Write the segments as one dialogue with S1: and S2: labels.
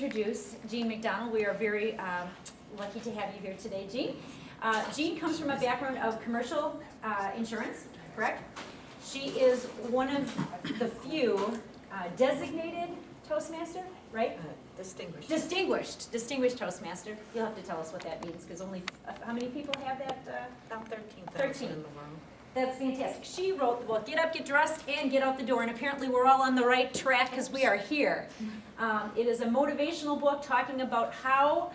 S1: introduce Jean MacDonald. We are very lucky to have you here today, Jean. Jean comes from a background of commercial insurance, correct? She is one of the few designated Toastmaster, right?
S2: Distinguished.
S1: Distinguished Toastmaster. You'll have to tell us what that means, because only, how many people have that?
S2: About 13,000
S1: 13.
S2: in the world.
S1: That's fantastic. She wrote the book, Get Up, Get Dressed, and Get Out the Door, and apparently we're all on the right track because we are here. It is a motivational book talking about how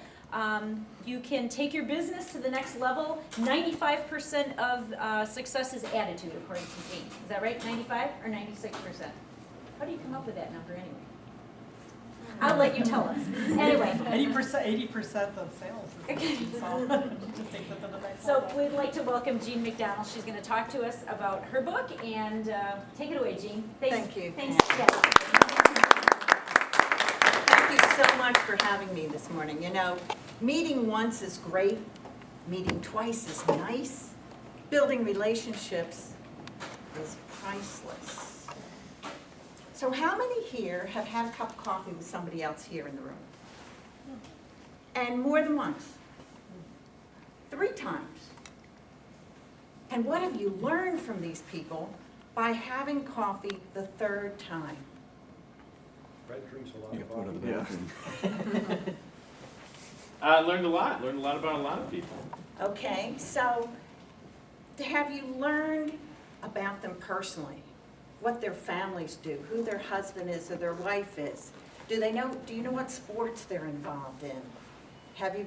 S1: you can take your business to the next level. 95% of success is attitude, according to Jean. Is that right? 95 or 96%? How do you come up with that number anyway? I'll let you tell us. Anyway.
S3: 80% of sales. Just takes it to the next
S1: So
S3: level.
S1: we'd like to welcome Jean MacDonald. She's going to talk to us about her book, and take it away, Jean. Thanks.
S2: Thank you.
S1: Thanks.
S2: Thank you so much for having me this morning. You know, meeting once is great. Meeting twice is nice. Building relationships is priceless. So how many here have had a cup of coffee with somebody else here in the room? And more than once? 3 times. And what have you learned from these people by having coffee the 3rd time?
S4: Fred drinks a lot
S5: You
S4: of
S5: got put on
S4: coffee.
S5: the bathroom.
S6: I learned a lot about a lot of people.
S2: Okay, so have you learned about them personally? What their families do, who their husband is or their wife is? Do you know what sports they're involved in? Have you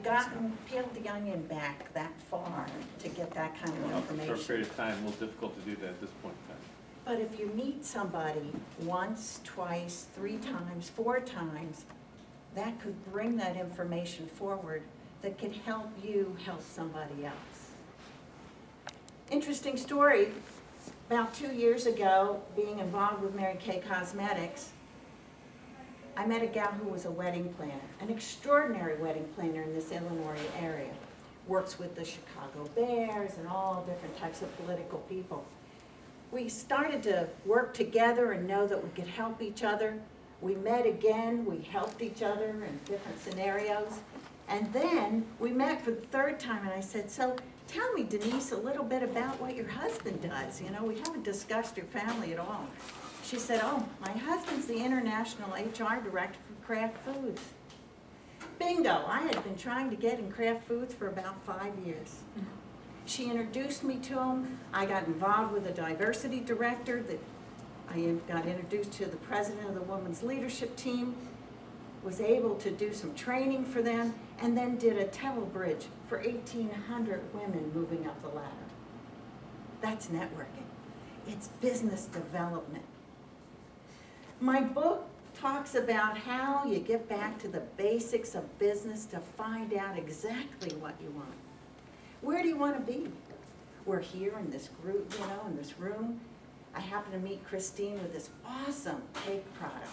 S2: peeled the onion back that far to get that kind of
S6: For a short
S2: information?
S6: period of time, a little difficult to do that at this point in time.
S2: But if you meet somebody once, twice, 3 times, 4 times, that could bring that information forward that could help you help somebody else. Interesting story. About 2 years ago, being involved with Mary Kay Cosmetics, I met a gal who was a wedding planner, an extraordinary wedding planner in this Illinois area. Works with the Chicago Bears and all different types of political people. We started to work together and know that we could help each other. We met again, we helped each other in different scenarios. And then we met for the 3rd time and I said, so tell me, Denise, a little bit about what your husband does. You know, we haven't discussed your family at all. She said, oh, my husband's the international HR director for Kraft Foods. Bingo, I had been trying to get in Kraft Foods for about 5 years. She introduced me to him. I got involved with a diversity director. I got introduced to the president of the women's leadership team, was able to do some training for them, and then did a telebridge for 1,800 women moving up the ladder. That's networking. It's business development. My book talks about how you get back to the basics of business to find out exactly what you want. Where do you want to be? We're here in this group, you know, in this room. I happened to meet Christine with this awesome cake product.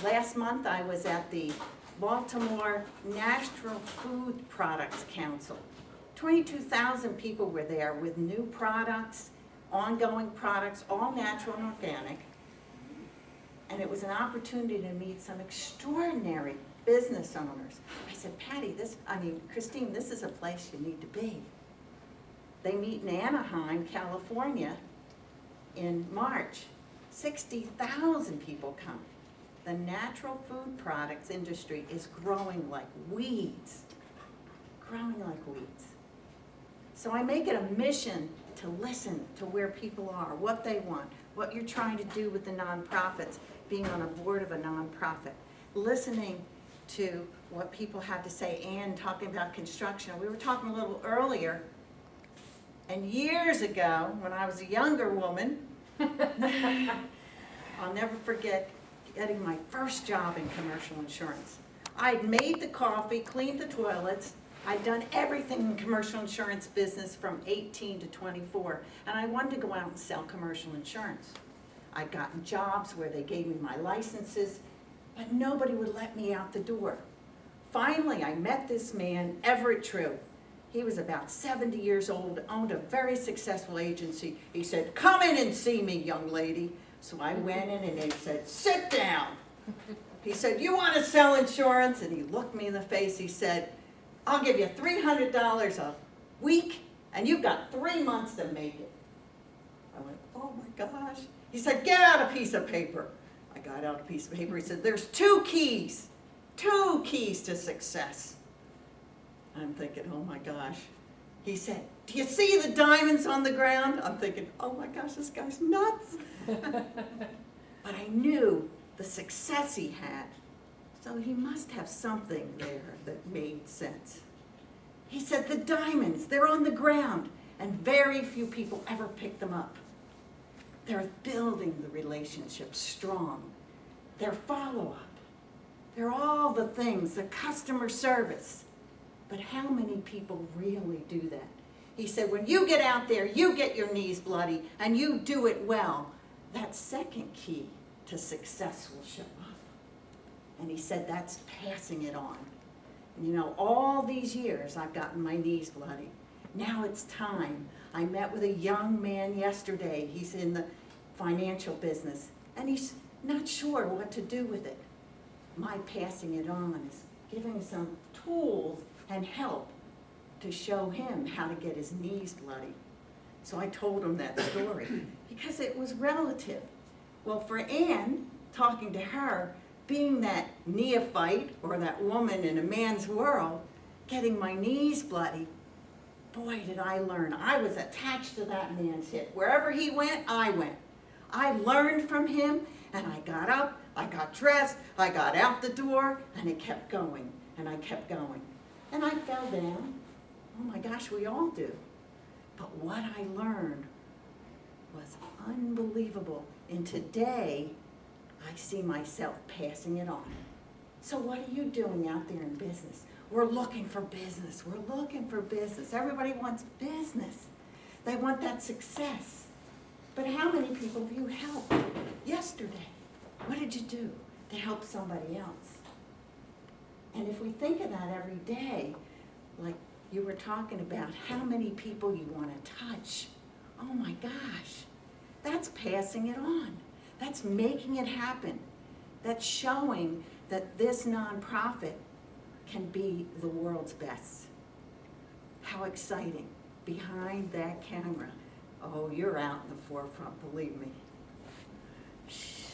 S2: Last month I was at the Baltimore Natural Food Products Council. 22,000 people were there with new products, ongoing products, all natural and organic. And it was an opportunity to meet some extraordinary business owners. I said, Christine, this is a place you need to be. They meet in Anaheim, California in March. 60,000 people come. The natural food products industry is growing like weeds. Growing like weeds. So I make it a mission to listen to where people are, what they want, what you're trying to do with the nonprofits, being on a board of a nonprofit, listening to what people have to say, and talking about construction. We were talking a little earlier, and years ago, when I was a younger woman, I'll never forget getting my first job in commercial insurance. I'd made the coffee, cleaned the toilets, I'd done everything in commercial insurance business from 18 to 24, and I wanted to go out and sell commercial insurance. I'd gotten jobs where they gave me my licenses, but nobody would let me out the door. Finally, I met this man, Everett True. He was about 70 years old, owned a very successful agency. He said, come in and see me, young lady. So I went in and they said, sit down. He said, you want to sell insurance? And he looked me in the face. He said, I'll give you $300 a week, and you've got 3 months to make it. I went, oh my gosh. He said, get out a piece of paper. I got out a piece of paper. He said, there's 2 keys to success. I'm thinking, oh my gosh. He said, do you see the diamonds on the ground? I'm thinking, oh my gosh, this guy's nuts. But I knew the success he had. So he must have something there that made sense. He said, the diamonds, they're on the ground, and very few people ever pick them up. They're building the relationship strong. They're follow-up. They're all the things, the customer service. But how many people really do that? He said, when you get out there, you get your knees bloody, and you do it well, that second key to success will show up. And he said, that's passing it on. And you know, all these years I've gotten my knees bloody. Now it's time. I met with a young man yesterday. He's in the financial business, and he's not sure what to do with it. My passing it on is giving some tools and help to show him how to get his knees bloody. So I told him that story because it was relative. Well, for Ann, talking to her, being that neophyte or that woman in a man's world, getting my knees bloody, boy, did I learn. I was attached to that man's hip. Wherever he went, I went. I learned from him, and I got up, I got dressed, I got out the door, and it kept going, and I kept going. And I fell down. Oh my gosh, we all do. But what I learned was unbelievable. And today, I see myself passing it on. So what are you doing out there in business? We're looking for business. We're looking for business. Everybody wants business. They want that success. But how many people have you helped yesterday? What did you do to help somebody else? And if we think of that every day, like you were talking about, how many people you want to touch. Oh my gosh, that's passing it on. That's making it happen. That's showing that this nonprofit can be the world's best. How exciting. Behind that camera. Oh, you're out in the forefront, believe me. Shh.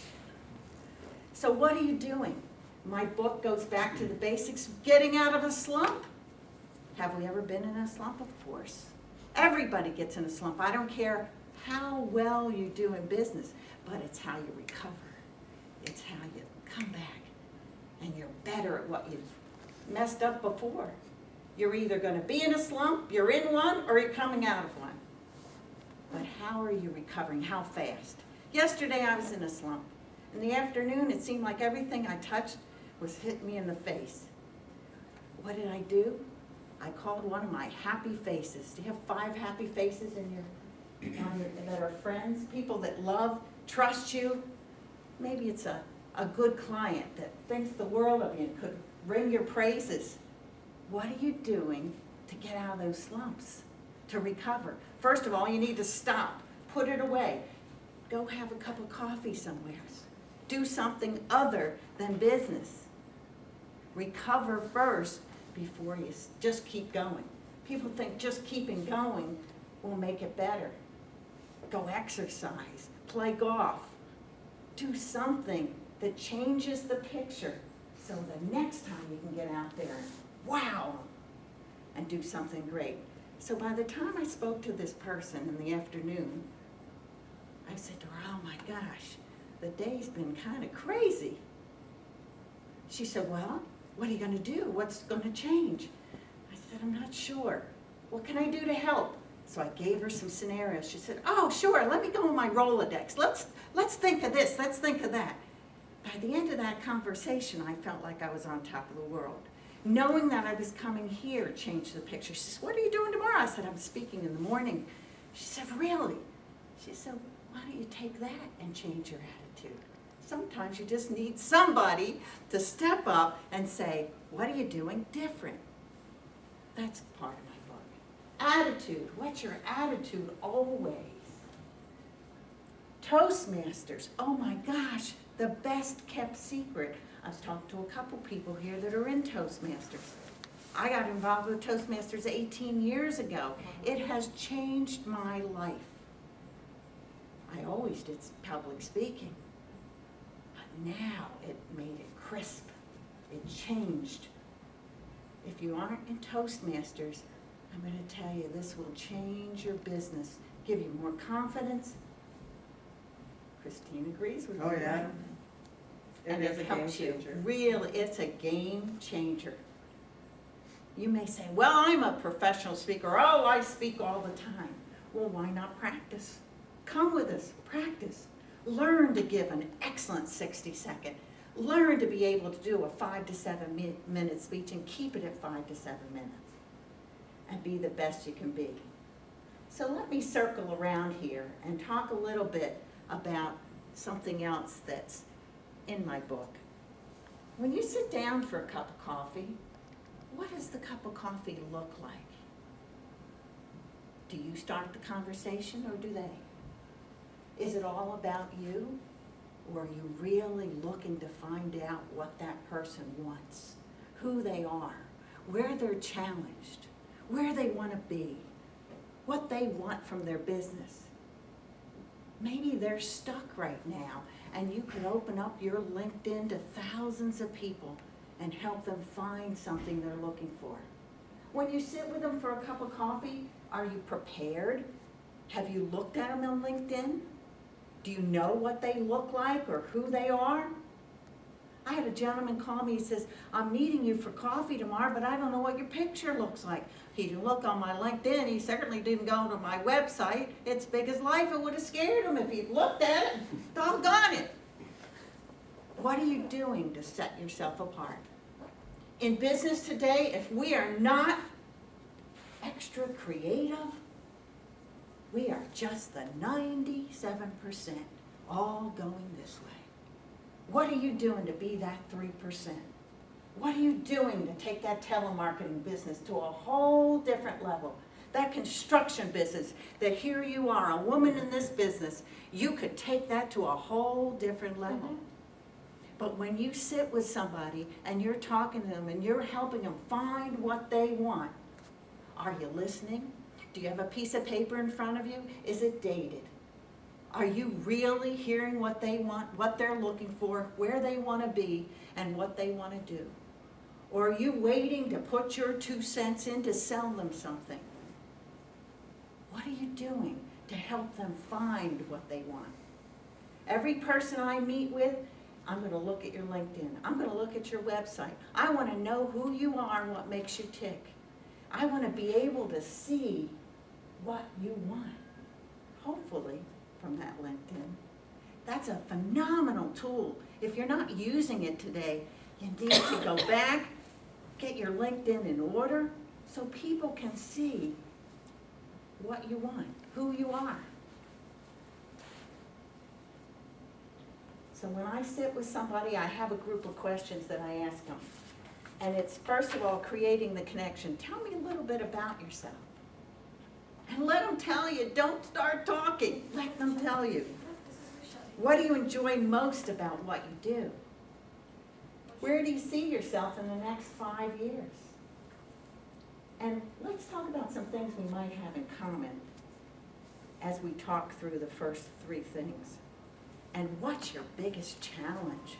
S2: So what are you doing? My book goes back to the basics of getting out of a slump. Have we ever been in a slump? Of course. Everybody gets in a slump. I don't care how well you do in business, but it's how you recover. It's how you come back, and you're better at what you've messed up before. You're either going to be in a slump, you're in one, or you're coming out of one. But how are you recovering? How fast? Yesterday I was in a slump. In the afternoon, it seemed like everything I touched was hitting me in the face. What did I do? I called one of my happy faces. Do you have 5 happy faces that are friends? People that love, trust you? Maybe it's a good client that thinks the world of you and could ring your praises. What are you doing to get out of those slumps, to recover? First of all, you need to stop. Put it away. Go have a cup of coffee somewhere. Do something other than business. Recover first before you just keep going. People think just keeping going will make it better. Go exercise, play golf. Do something that changes the picture so the next time you can get out there and wow, and do something great. So by the time I spoke to this person in the afternoon, I said to her, oh my gosh, the day's been kind of crazy. She said, well, what are you going to do? What's going to change? I said, I'm not sure. What can I do to help? So I gave her some scenarios. She said, oh, sure, let me go on my Rolodex. Let's think of this, let's think of that. By the end of that conversation, I felt like I was on top of the world. Knowing that I was coming here changed the picture. She said, what are you doing tomorrow? I said, I'm speaking in the morning. She said, really? She said, why don't you take that and change your attitude? Sometimes you just need somebody to step up and say, what are you doing different? That's part of my book. Attitude. What's your attitude always? Toastmasters. Oh my gosh, the best kept secret. I've talked to a couple people here that are in Toastmasters. I got involved with Toastmasters 18 years ago. It has changed my life. I always did public speaking, but now it made it crisp. It changed. If you aren't in Toastmasters, I'm going to tell you, this will change your business, give you more confidence. Christine agrees with me.
S5: Oh, yeah.
S2: And
S5: It is a
S2: it
S5: game
S2: helps you.
S5: changer.
S2: Really, it's a game changer. You may say, well, I'm a professional speaker. Oh, I speak all the time. Well, why not practice? Come with us, practice. Learn to give an excellent 60-second. Learn to be able to do a 5 to 7 minute speech and keep it at 5 to 7 minutes. And be the best you can be. So let me circle around here and talk a little bit about something else that's in my book. When you sit down for a cup of coffee, what does the cup of coffee look like? Do you start the conversation or do they? Is it all about you? Or are you really looking to find out what that person wants, who they are, where they're challenged, where they want to be, what they want from their business? Maybe they're stuck right now, and you could open up your LinkedIn to thousands of people and help them find something they're looking for. When you sit with them for a cup of coffee, are you prepared? Have you looked at them on LinkedIn? Do you know what they look like or who they are? I had a gentleman call me, he says, I'm meeting you for coffee tomorrow, but I don't know what your picture looks like. He didn't look on my LinkedIn, he certainly didn't go to my website. It's big as life, it would have scared him if he'd looked at it. Doggone it. What are you doing to set yourself apart? In business today, if we are not extra creative, we are just the 97% all going this way. What are you doing to be that 3%? What are you doing to take that telemarketing business to a whole different level? That construction business, that here you are, a woman in this business, you could take that to a whole different level. But when you sit with somebody and you're talking to them and you're helping them find what they want, are you listening? Do you have a piece of paper in front of you? Is it dated? Are you really hearing what they want, what they're looking for, where they want to be, and what they want to do? Or are you waiting to put your 2 cents in to sell them something? What are you doing to help them find what they want? Every person I meet with, I'm going to look at your LinkedIn. I'm going to look at your website. I want to know who you are and what makes you tick. I want to be able to see what you want, hopefully, from that LinkedIn. That's a phenomenal tool. If you're not using it today, you need to go back, get your LinkedIn in order so people can see what you want, who you are. So when I sit with somebody, I have a group of questions that I ask them. And it's, first of all, creating the connection. Tell me a little bit about yourself. And let them tell you. Don't start talking. Let them tell you. What do you enjoy most about what you do? Where do you see yourself in the next 5 years? And let's talk about some things we might have in common as we talk through the first 3 things. And what's your biggest challenge?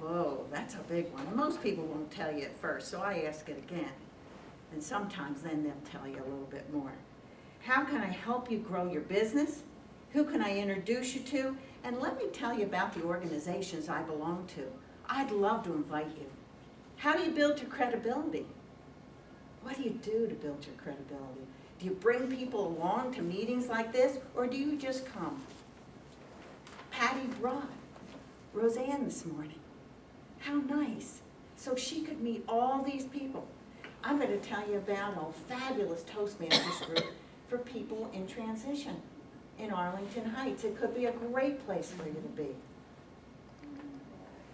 S2: Whoa, that's a big one. Most people won't tell you at first, so I ask it again. And sometimes then they'll tell you a little bit more. How can I help you grow your business? Who can I introduce you to? And let me tell you about the organizations I belong to. I'd love to invite you. How do you build your credibility? What do you do to build your credibility? Do you bring people along to meetings like this, or do you just come? Patty brought Roseanne this morning. How nice. So she could meet all these people. I'm going to tell you about a fabulous Toastmasters group for people in transition in Arlington Heights. It could be a great place for you to be.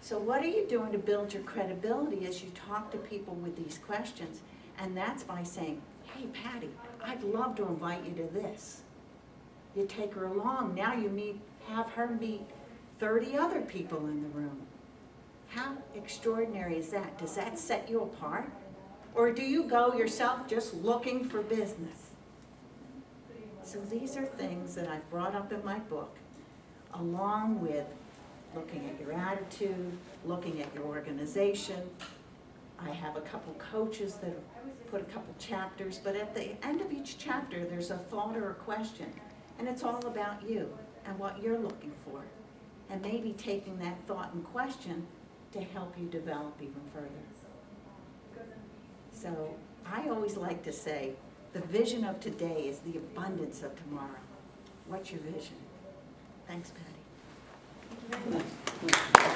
S2: So what are you doing to build your credibility as you talk to people with these questions? And that's by saying, hey, Patty, I'd love to invite you to this. You take her along. Now you have her meet 30 other people in the room. How extraordinary is that? Does that set you apart? Or do you go yourself just looking for business? So these are things that I've brought up in my book, along with looking at your attitude, looking at your organization. I have a couple coaches that have put a couple chapters, but at the end of each chapter, there's a thought or a question. And it's all about you and what you're looking for. And maybe taking that thought and question to help you develop even further. So I always like to say, the vision of today is the abundance of tomorrow. What's your vision? Thanks, Patty.
S1: Thank you very much.